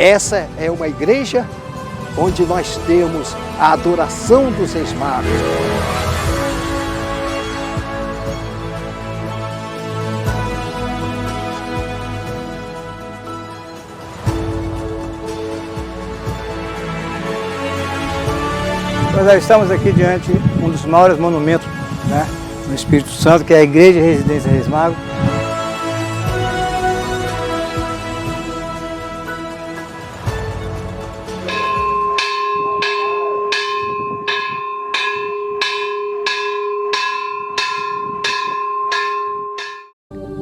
Essa é uma igreja onde nós temos a adoração dos Reis Magos. Nós estamos aqui diante de um dos maiores monumentos, né, no Espírito Santo, que é a Igreja Residência Reis Magos.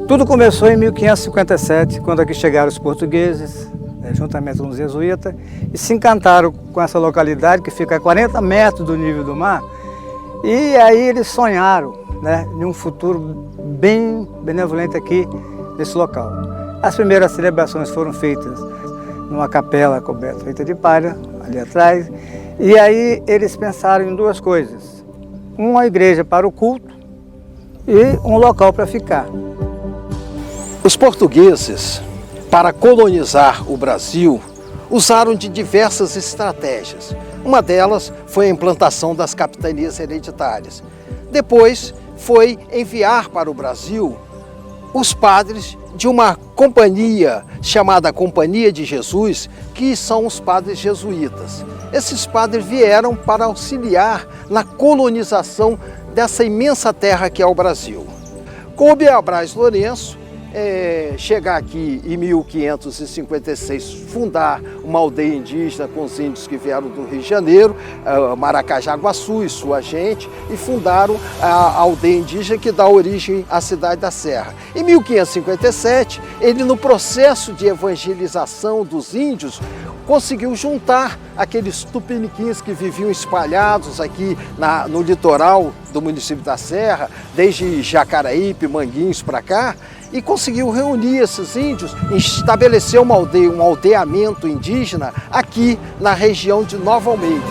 Tudo começou em 1557, quando aqui chegaram os portugueses, juntamente com os jesuítas, e se encantaram com essa localidade que fica a 40 metros do nível do mar. E aí eles sonharam, né, de um futuro bem benevolente aqui nesse local. As primeiras celebrações foram feitas numa capela coberta, feita de palha, ali atrás. E aí eles pensaram em duas coisas: uma igreja para o culto e um local para ficar. Os portugueses, para colonizar o Brasil, usaram de diversas estratégias. Uma delas foi a implantação das capitanias hereditárias. Depois foi enviar para o Brasil os padres de uma companhia chamada Companhia de Jesus, que são os padres jesuítas. Esses padres vieram para auxiliar na colonização dessa imensa terra que é o Brasil. Coube a Braz Lourenço chegar aqui em 1556, fundar uma aldeia indígena com os índios que vieram do Rio de Janeiro, Maracajaguaçu e sua gente, e fundaram a aldeia indígena que dá origem à cidade da Serra. Em 1557, ele, no processo de evangelização dos índios, conseguiu juntar aqueles tupiniquins que viviam espalhados aqui no litoral do município da Serra, desde Jacaraípe, Manguinhos para cá, e conseguiu reunir esses índios e estabelecer uma aldeia, um aldeamento indígena aqui na região de Nova Almeida.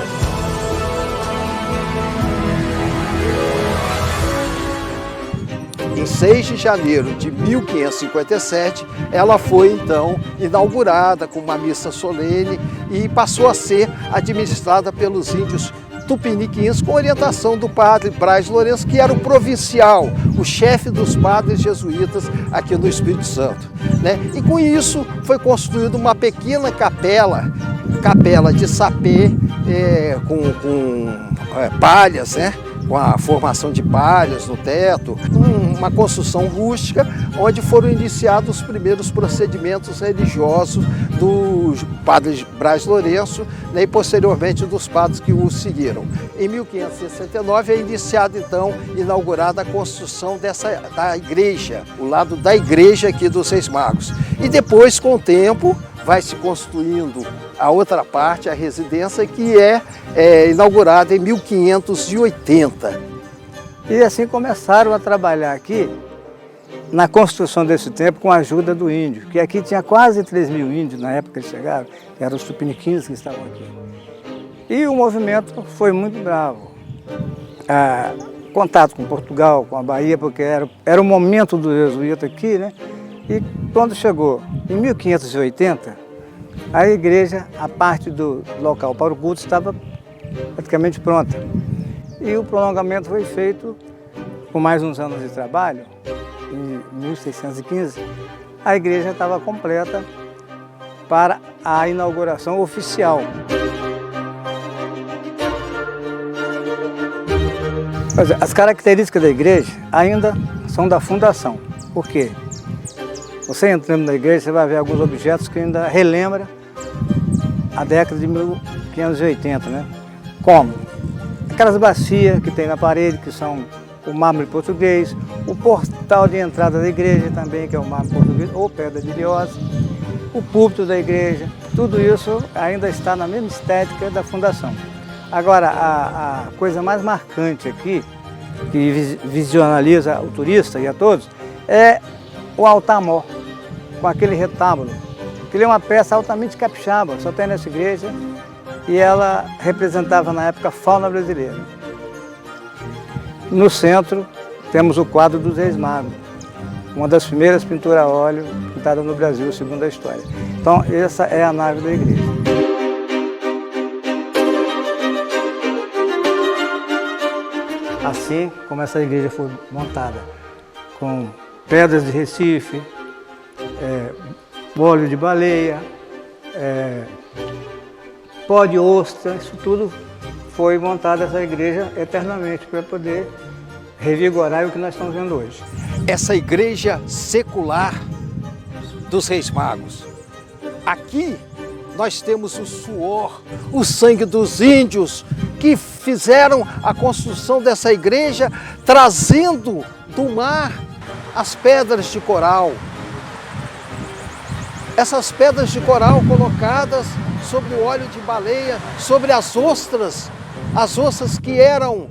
Em 6 de janeiro de 1557, ela foi então inaugurada com uma missa solene e passou a ser administrada pelos índios tupiniquins, com orientação do padre Braz Lourenço, que era o provincial, o chefe dos padres jesuítas aqui no Espírito Santo, né? E com isso foi construída uma pequena capela de sapê, com palhas, né? Com a formação de palhas no teto, uma construção rústica, onde foram iniciados os primeiros procedimentos religiosos do padre Braz Lourenço, né, e posteriormente dos padres que o seguiram. Em 1569 é iniciada então, inaugurada a construção da igreja, o lado da igreja aqui dos Reis Magos. E depois, com o tempo, vai se construindo a outra parte, a residência, que é inaugurada em 1580. E assim começaram a trabalhar aqui na construção desse templo com a ajuda do índio, que aqui tinha quase 3.000 índios na época que eles chegaram, que eram os tupiniquins que estavam aqui. E o movimento foi muito bravo. Contato com Portugal, com a Bahia, porque era o momento do jesuíta aqui, né? E quando chegou em 1580, a igreja, a parte do local para o culto, estava praticamente pronta. E o prolongamento foi feito com mais uns anos de trabalho. Em 1615, a igreja estava completa para a inauguração oficial. As características da igreja ainda são da fundação. Por quê? Você entrando na igreja, você vai ver alguns objetos que ainda relembram a década de 1580, né? Como? Aquelas bacias que tem na parede, que são o mármore português, o portal de entrada da igreja também, que é o mármore português, ou pedra de Liosa, o púlpito da igreja, tudo isso ainda está na mesma estética da fundação. Agora, a coisa mais marcante aqui, que visualiza o turista e a todos, é o altar-mor, com aquele retábulo. Ele é uma peça altamente capixaba, só tem nessa igreja, e ela representava na época a fauna brasileira. No centro temos o quadro dos Reis Magos, uma das primeiras pinturas a óleo pintadas no Brasil, segundo a história. Então, essa é a nave da igreja. Assim como essa igreja foi montada, com pedras de Recife, óleo de baleia, pó de ostra, isso tudo foi montada essa igreja eternamente para poder revigorar o que nós estamos vendo hoje. Essa igreja secular dos Reis Magos. Aqui nós temos o suor, o sangue dos índios que fizeram a construção dessa igreja, trazendo do mar as pedras de coral. Essas pedras de coral colocadas sobre o óleo de baleia, sobre as ostras que eram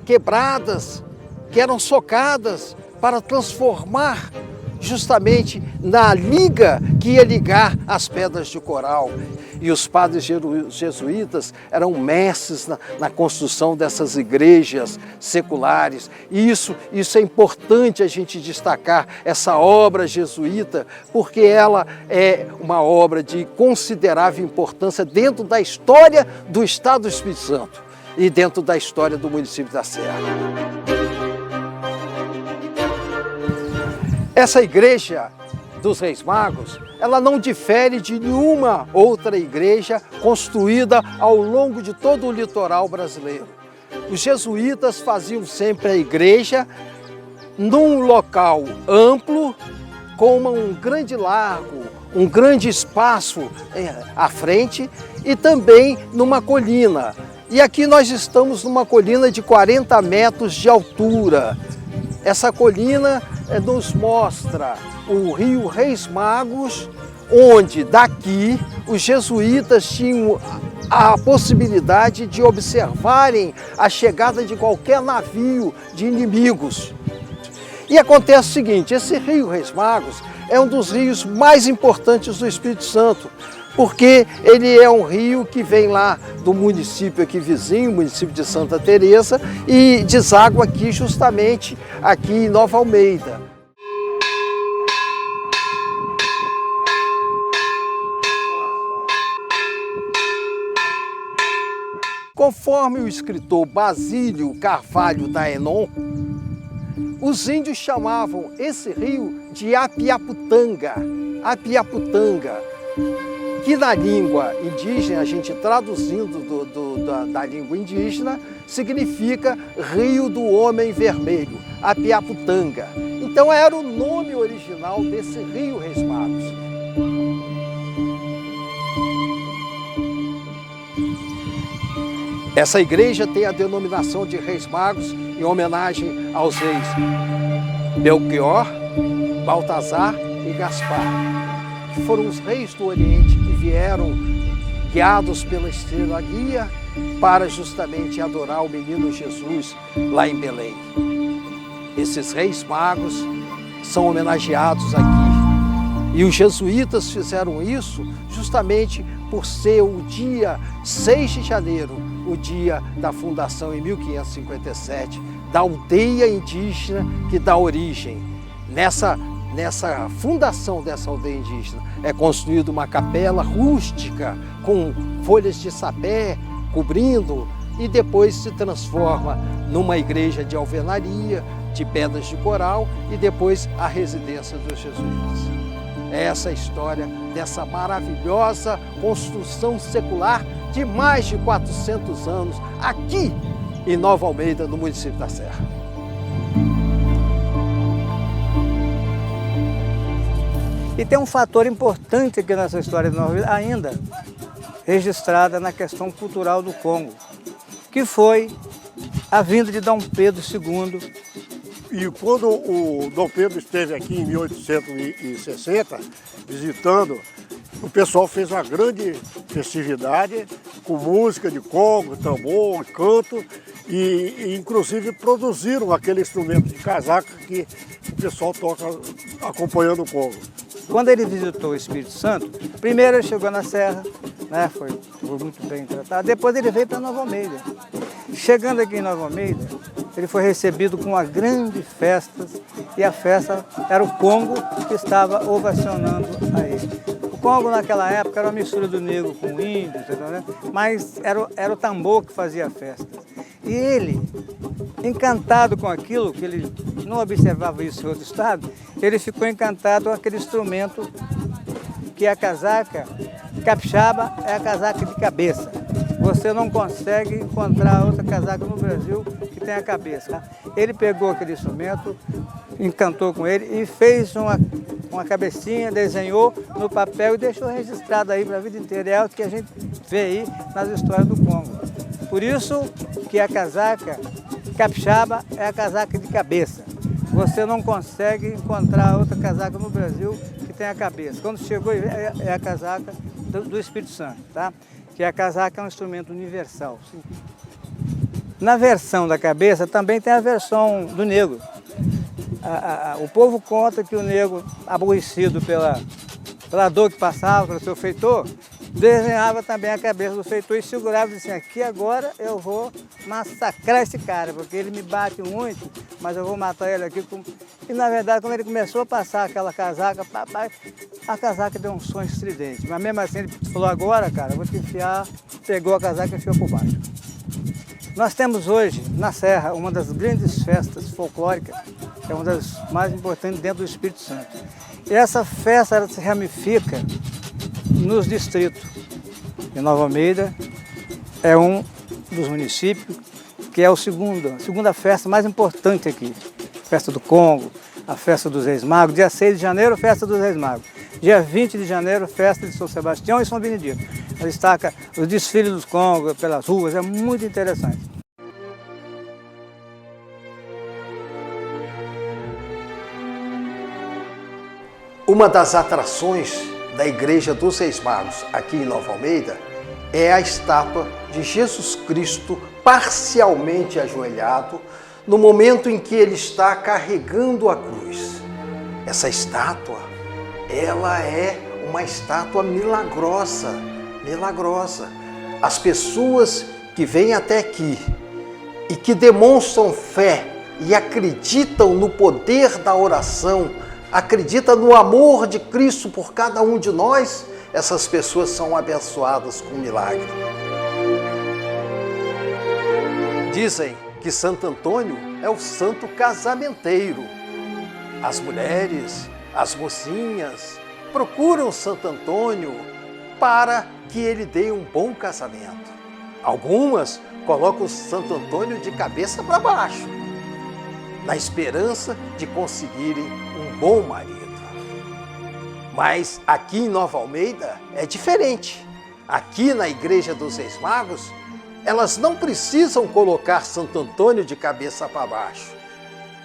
quebradas, que eram socadas para transformar justamente na liga que ia ligar as pedras de coral. E os padres jesuítas eram mestres na construção dessas igrejas seculares. E isso é importante a gente destacar, essa obra jesuíta, porque ela é uma obra de considerável importância dentro da história do Estado do Espírito Santo e dentro da história do município da Serra. Essa igreja dos Reis Magos, ela não difere de nenhuma outra igreja construída ao longo de todo o litoral brasileiro. Os jesuítas faziam sempre a igreja num local amplo, com um grande largo, um grande espaço à frente e também numa colina. E aqui nós estamos numa colina de 40 metros de altura. Essa colina nos mostra o rio Reis Magos, onde daqui os jesuítas tinham a possibilidade de observarem a chegada de qualquer navio de inimigos. E acontece o seguinte, esse rio Reis Magos é um dos rios mais importantes do Espírito Santo, porque ele é um rio que vem lá do município aqui vizinho, o município de Santa Teresa, e deságua aqui justamente aqui em Nova Almeida. Conforme o escritor Basílio Carvalho da Henon, os índios chamavam esse rio de Apiaputanga, que na língua indígena, a gente traduzindo da língua indígena, significa Rio do Homem Vermelho, Apiaputanga. Então era o nome original desse rio Reis Magos. Essa igreja tem a denominação de Reis Magos em homenagem aos reis Belchior, Baltazar e Gaspar, que foram os reis do Oriente que vieram guiados pela estrela guia para justamente adorar o menino Jesus lá em Belém. Esses Reis Magos são homenageados aqui. E os jesuítas fizeram isso justamente por ser o dia 6 de janeiro, o dia da fundação em 1557, da aldeia indígena que dá origem. Nessa fundação dessa aldeia indígena é construída uma capela rústica com folhas de sapé cobrindo e depois se transforma numa igreja de alvenaria, de pedras de coral e depois a residência dos jesuítas. É essa a história dessa maravilhosa construção secular de mais de 400 anos aqui em Nova Almeida, no município da Serra. E tem um fator importante aqui nessa história de Nova Almeida, ainda registrada na questão cultural do Congo, que foi a vinda de Dom Pedro II. E quando o Dom Pedro esteve aqui em 1860, visitando, o pessoal fez uma grande festividade com música de congo, tambor, canto e inclusive produziram aquele instrumento de casaca que o pessoal toca acompanhando o congo. Quando ele visitou o Espírito Santo, primeiro ele chegou na Serra, né, foi muito bem tratado, depois ele veio para Nova Almeida. Chegando aqui em Nova Almeida, ele foi recebido com uma grande festa e a festa era o Congo que estava ovacionando a ele. O Congo naquela época era uma mistura do negro com o índio, né? Mas era o tambor que fazia a festa. E ele, encantado com aquilo, que ele não observava isso em outro estado, ele ficou encantado com aquele instrumento que é a casaca capixaba, é a casaca de cabeça. Você não consegue encontrar outra casaca no Brasil que tenha cabeça. Tá? Ele pegou aquele instrumento, encantou com ele e fez uma cabecinha, desenhou no papel e deixou registrado aí para a vida inteira. É o que a gente vê aí nas histórias do Congo. Por isso que a casaca capixaba é a casaca de cabeça. Você não consegue encontrar outra casaca no Brasil que tenha cabeça. Quando chegou é a casaca do Espírito Santo, tá? Que a casaca é um instrumento universal. Sim. Na versão da cabeça também tem a versão do negro. O povo conta que o negro, aborrecido pela dor que passava pelo seu feitor, desenhava também a cabeça do feitor e segurava e dizia assim, aqui agora eu vou massacrar esse cara, porque ele me bate muito, mas eu vou matar ele aqui. E na verdade, quando ele começou a passar aquela casaca, a casaca deu um som estridente. Mas mesmo assim ele falou, agora, cara, eu vou te enfiar, pegou a casaca e enfiou por baixo. Nós temos hoje, na Serra, uma das grandes festas folclóricas, que é uma das mais importantes dentro do Espírito Santo. E essa festa ela se ramifica nos distritos. E Nova Almeida é um dos municípios que é a segunda festa mais importante aqui. Festa do Congo, a festa dos Reis Magos. Dia 6 de janeiro, festa dos Reis Magos. Dia 20 de janeiro, festa de São Sebastião e São Benedito. Ela destaca os desfiles dos Congos pelas ruas, é muito interessante. Uma das atrações da Igreja dos Reis Magos, aqui em Nova Almeida, é a estátua de Jesus Cristo parcialmente ajoelhado no momento em que ele está carregando a cruz. Essa estátua, ela é uma estátua milagrosa. As pessoas que vêm até aqui e que demonstram fé e acreditam no poder da oração, acreditam no amor de Cristo por cada um de nós, essas pessoas são abençoadas com milagre. Dizem que Santo Antônio é o santo casamenteiro. As mulheres, as mocinhas, procuram Santo Antônio para que ele dê um bom casamento. Algumas colocam Santo Antônio de cabeça para baixo, na esperança de conseguirem um bom marido. Mas aqui em Nova Almeida é diferente. Aqui na Igreja dos Reis Magos, elas não precisam colocar Santo Antônio de cabeça para baixo.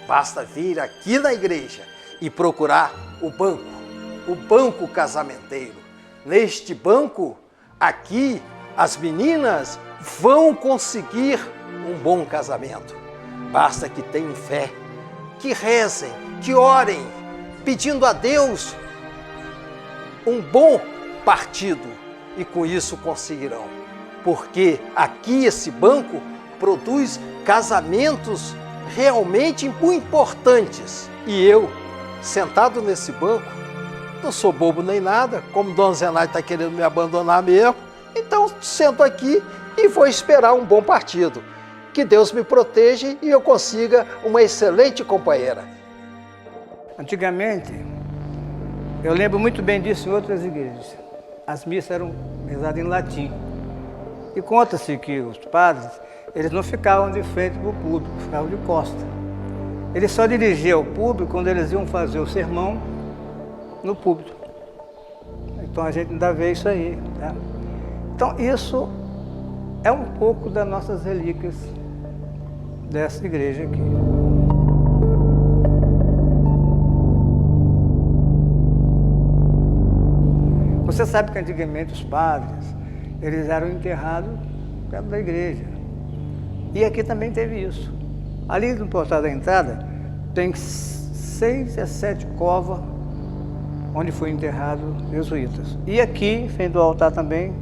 Basta vir aqui na igreja e procurar o banco casamenteiro. Neste banco, aqui, as meninas vão conseguir um bom casamento. Basta que tenham fé, que rezem, que orem, pedindo a Deus um bom partido e com isso conseguirão. Porque aqui esse banco produz casamentos realmente muito importantes. E eu, sentado nesse banco, não sou bobo nem nada, como Dona Zenaide está querendo me abandonar mesmo, então sento aqui e vou esperar um bom partido. Que Deus me proteja e eu consiga uma excelente companheira. Antigamente, eu lembro muito bem disso em outras igrejas. As missas eram rezadas em latim. E conta-se que os padres, eles não ficavam de frente para o público, ficavam de costa. Eles só dirigiam o público quando eles iam fazer o sermão no púlpito. Então a gente ainda vê isso aí. Tá? Então isso é um pouco das nossas relíquias dessa igreja aqui. Você sabe que antigamente os padres, eles eram enterrados perto da igreja. E aqui também teve isso. Ali no portal da entrada, tem 6 a 7 covas onde foi enterrado jesuítas. E aqui, em frente do altar também,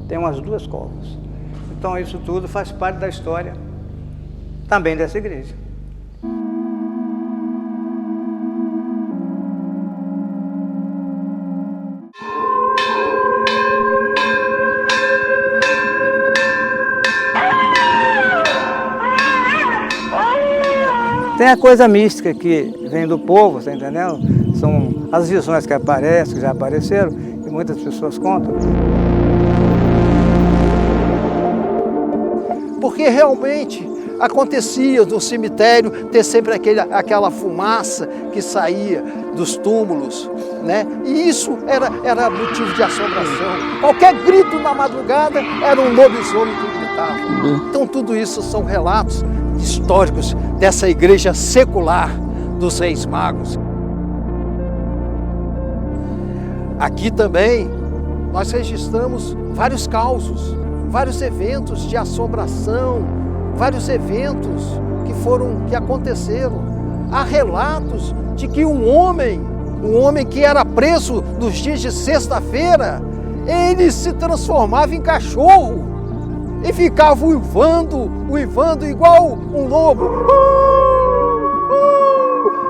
tem umas 2 covas. Então isso tudo faz parte da história também dessa igreja. Tem a coisa mística que vem do povo, tá entendendo? São as visões que aparecem, que já apareceram, e muitas pessoas contam. Porque realmente acontecia no cemitério ter sempre aquela fumaça que saía dos túmulos, né? E isso era motivo de assombração. Qualquer grito na madrugada era um lobisomem que gritava. Então tudo isso são relatos históricos dessa igreja secular dos Reis Magos. Aqui também nós registramos vários causos, vários eventos de assombração, vários eventos que aconteceram. Há relatos de que um homem que era preso nos dias de sexta-feira, ele se transformava em cachorro e ficava uivando igual um lobo.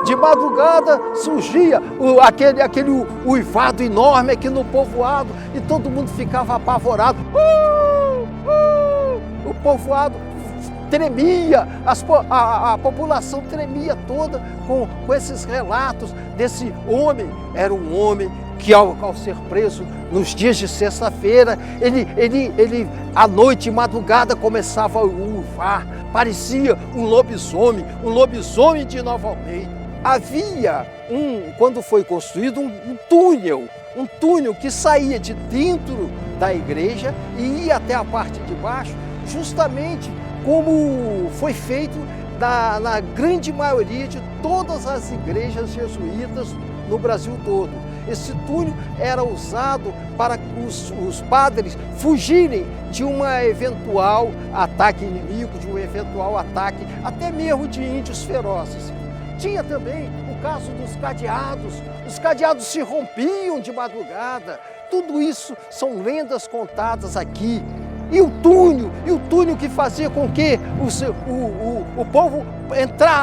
De madrugada surgia aquele uivado enorme aqui no povoado e todo mundo ficava apavorado. O povoado tremia, a população tremia toda com esses relatos desse homem. Era um homem que ao ser preso nos dias de sexta-feira, ele à noite, madrugada, começava a uivar, parecia um lobisomem de Nova Almeida. Havia quando foi construído um túnel que saía de dentro da igreja e ia até a parte de baixo, justamente como foi feito na grande maioria de todas as igrejas jesuítas no Brasil todo. Esse túnel era usado para os padres fugirem de um eventual ataque inimigo, de um eventual ataque até mesmo de índios ferozes. Tinha também o caso dos cadeados. Os cadeados se rompiam de madrugada. Tudo isso são lendas contadas aqui. E o túnel que fazia com que o povo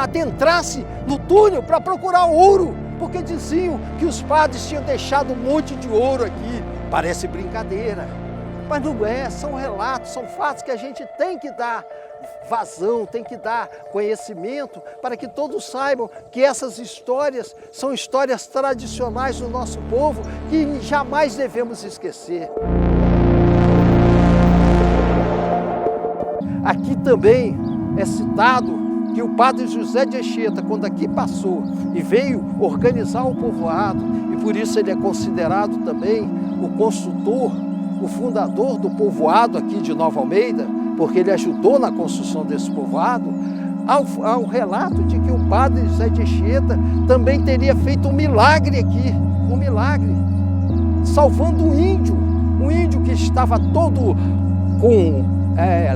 adentrasse no túnel para procurar ouro, porque diziam que os padres tinham deixado um monte de ouro aqui. Parece brincadeira, mas não é, são relatos, são fatos que a gente tem que dar vazão, tem que dar conhecimento para que todos saibam que essas histórias são histórias tradicionais do nosso povo que jamais devemos esquecer. Aqui também é citado que o padre José de Anchieta, quando aqui passou e veio organizar o povoado, e por isso ele é considerado também o construtor, o fundador do povoado aqui de Nova Almeida, porque ele ajudou na construção desse povoado, há um relato de que o padre José de Anchieta também teria feito um milagre aqui, salvando um índio que estava todo com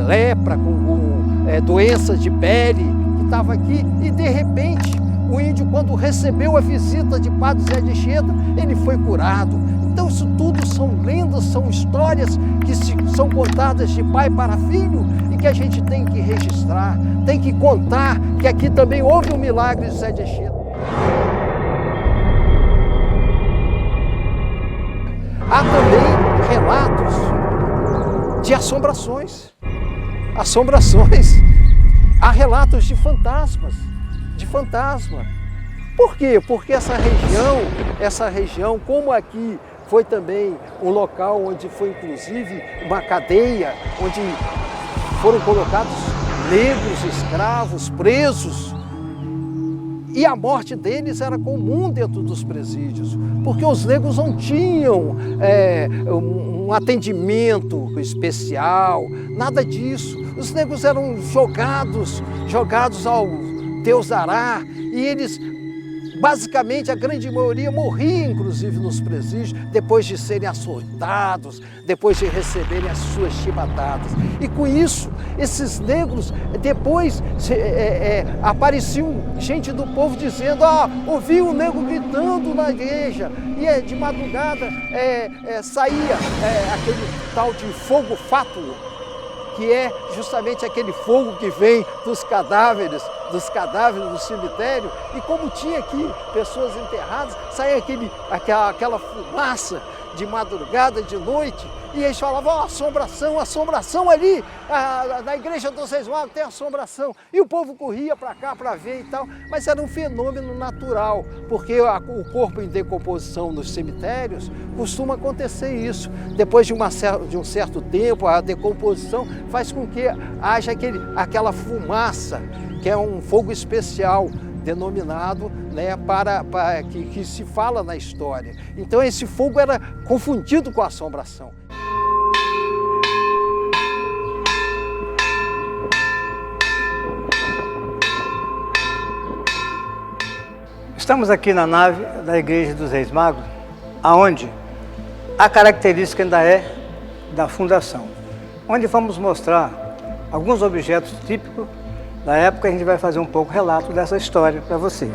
lepra, com doenças de pele, que estava aqui, e de repente o índio, quando recebeu a visita de Padre José de Anchieta, ele foi curado. Então isso tudo são lendas, são histórias que são contadas de pai para filho e que a gente tem que registrar, tem que contar que aqui também houve um milagre de José de Anchieta. Há também relatos de assombrações. Há relatos de fantasmas, Por quê? Porque essa região, como aqui foi também um local onde foi inclusive uma cadeia, onde foram colocados negros, escravos, presos, e a morte deles era comum dentro dos presídios, porque os negros não tinham um atendimento especial, nada disso. Os negros eram jogados ao Deus dará, e eles, basicamente, a grande maioria morria, inclusive, nos presídios, depois de serem açoitados, depois de receberem as suas chibatadas. E com isso, esses negros, depois apareciam gente do povo dizendo: ouvi um negro gritando na igreja, e de madrugada saía aquele tal de fogo fátuo, que é justamente aquele fogo que vem dos cadáveres do cemitério, e como tinha aqui pessoas enterradas, saía aquela fumaça de madrugada, de noite, e eles falavam, ó, assombração ali, na igreja dos Reis Magos tem assombração. E o povo corria para cá para ver e tal, mas era um fenômeno natural, porque o corpo em decomposição nos cemitérios costuma acontecer isso. Depois de um certo tempo, a decomposição faz com que haja aquela fumaça, que é um fogo especial, denominado, né, que se fala na história. Então esse fogo era confundido com a assombração. Estamos aqui na nave da Igreja dos Reis Magos, aonde a característica ainda é da fundação, onde vamos mostrar alguns objetos típicos da época. A gente vai fazer um pouco relato dessa história para vocês.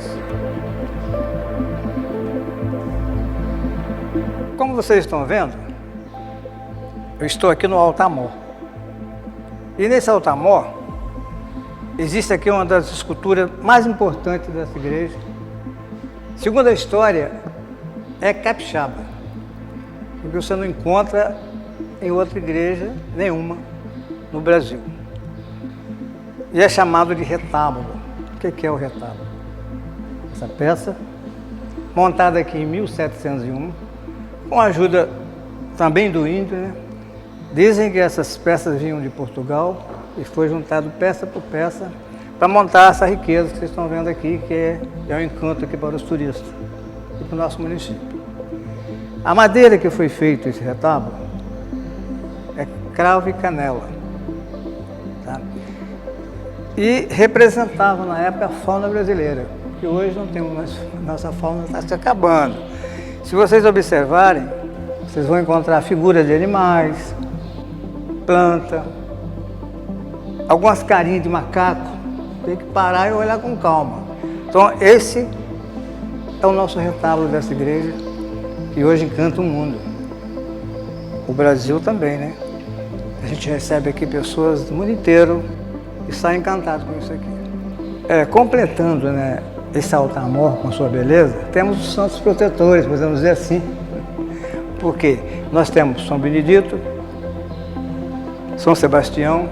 Como vocês estão vendo, eu estou aqui no altar-mor. E nesse altar-mor existe aqui uma das esculturas mais importantes dessa igreja. Segundo a história, é capixaba, porque você não encontra em outra igreja nenhuma no Brasil. E é chamado de retábulo. O que é o retábulo? Essa peça, montada aqui em 1701, com a ajuda também do índio, né? Dizem que essas peças vinham de Portugal e foi juntado peça por peça para montar essa riqueza que vocês estão vendo aqui, que é um encanto aqui para os turistas e para o nosso município. A madeira que foi feito esse retábulo é cravo e canela, tá? E representava na época a fauna brasileira, que hoje não temos mais, nossa fauna está se acabando. Se vocês observarem, vocês vão encontrar figuras de animais, planta, algumas carinhas de macaco. Tem que parar e olhar com calma. Então esse é o nosso retábulo dessa igreja, que hoje encanta o mundo. O Brasil também, né? A gente recebe aqui pessoas do mundo inteiro e sai encantado com isso aqui. Completando, né, esse altar-mor com sua beleza, temos os santos protetores, podemos dizer assim. Porque nós temos São Benedito, São Sebastião,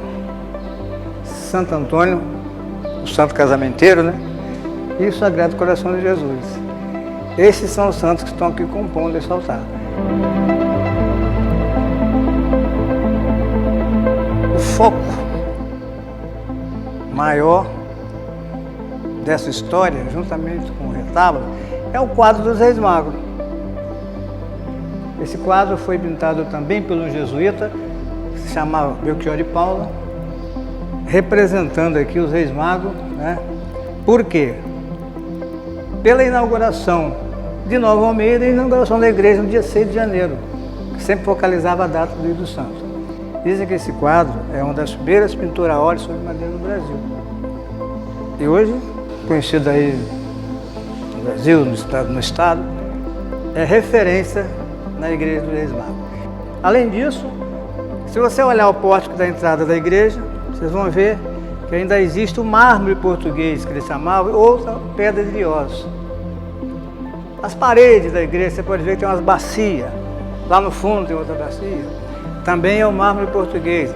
Santo Antônio, o Santo Casamenteiro, né? E o Sagrado Coração de Jesus. Esses são os santos que estão aqui compondo esse altar. O foco maior dessa história, juntamente com o retábulo, é o quadro dos Reis Magos. Esse quadro foi pintado também pelo jesuíta, que se chamava Belchior de Paula, representando aqui os Reis Magos, né? Por quê? Pela inauguração de Nova Almeida e a inauguração da igreja no dia 6 de janeiro, que sempre focalizava a data do Dia do Santo. Dizem que esse quadro é uma das primeiras pinturas a óleo sobre madeira no Brasil. E hoje, conhecido aí no Brasil, no estado, é referência na igreja dos Reis Magos. Além disso, se você olhar o pórtico da entrada da igreja, vocês vão ver que ainda existe o mármore português, que eles chamavam, ou pedra de ossos. As paredes da igreja, você pode ver que tem umas bacias. Lá no fundo tem outra bacia. Também é o mármore português.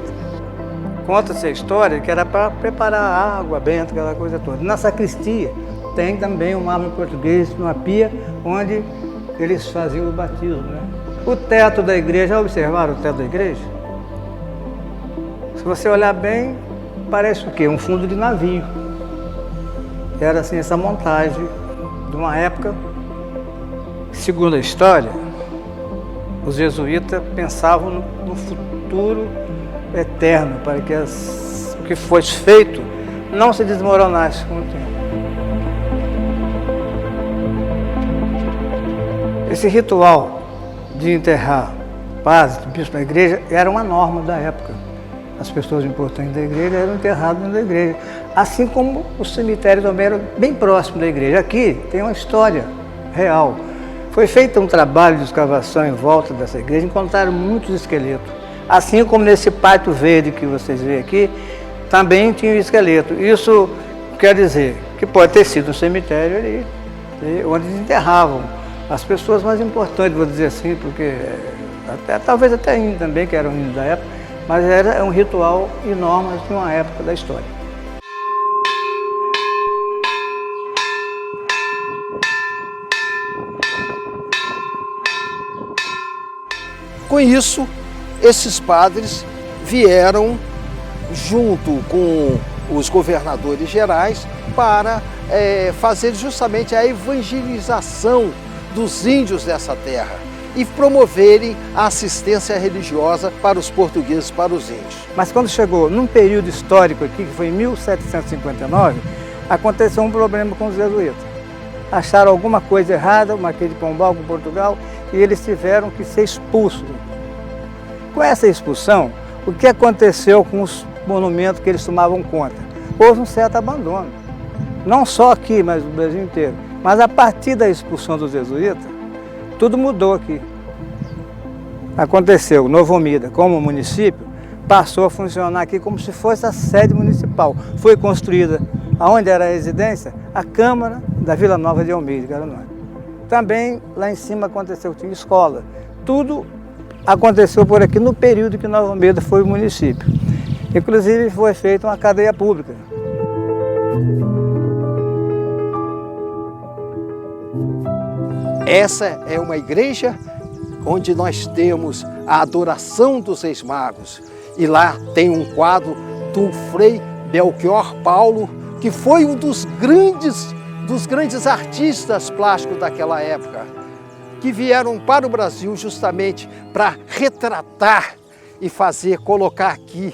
Conta-se a história que era para preparar a água benta, aquela coisa toda. Na sacristia tem também o mármore português, numa pia, onde eles faziam o batismo, né? O teto da igreja, já observaram o teto da igreja? Se você olhar bem, parece o quê? Um fundo de navio. Era assim essa montagem de uma época. Segundo a história, os jesuítas pensavam no futuro eterno, para que o que fosse feito não se desmoronasse com o tempo. Esse ritual de enterrar padres, bispos da igreja, era uma norma da época. As pessoas importantes da igreja eram enterradas dentro da igreja. Assim como o cemitério também era bem próximo da igreja. Aqui tem uma história real. Foi feito um trabalho de escavação em volta dessa igreja, encontraram muitos esqueletos. Assim como nesse pátio verde que vocês veem aqui, também tinha um esqueleto. Isso quer dizer que pode ter sido um cemitério ali, onde enterravam as pessoas mais importantes, vou dizer assim, porque talvez até índios também, que eram índios da época, mas era um ritual e normas de uma época da história. Com isso, esses padres vieram junto com os governadores gerais para fazer justamente a evangelização dos índios dessa terra e promoverem a assistência religiosa para os portugueses, para os índios. Mas quando chegou num período histórico aqui, que foi em 1759, aconteceu um problema com os jesuítas. Acharam alguma coisa errada, o Marquês de Pombal com Portugal, e eles tiveram que ser expulsos. Com essa expulsão, o que aconteceu com os monumentos que eles tomavam conta? Houve um certo abandono. Não só aqui, mas no Brasil inteiro. Mas a partir da expulsão dos jesuítas, tudo mudou aqui. Aconteceu, Novo Almeida, como município, passou a funcionar aqui como se fosse a sede municipal. Foi construída, aonde era a residência, a Câmara da Vila Nova de Almeida, que era o nome. Também lá em cima aconteceu, tinha escola. Tudo aconteceu por aqui no período que Nova Almeida foi o município. Inclusive foi feita uma cadeia pública. Essa é uma igreja onde nós temos a adoração dos Reis Magos. E lá tem um quadro do Frei Belchior Paulo, que foi um dos grandes artistas plásticos daquela época, que vieram para o Brasil justamente para retratar e colocar aqui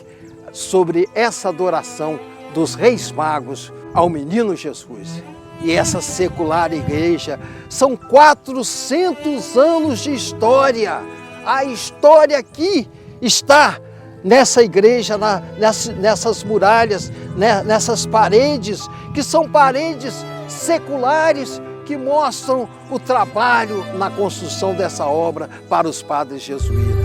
sobre essa adoração dos Reis Magos ao Menino Jesus. E essa secular igreja são 400 anos de história. A história aqui está nessa igreja, nessas muralhas, nessas paredes, que são paredes seculares, que mostram o trabalho na construção dessa obra para os padres jesuítas.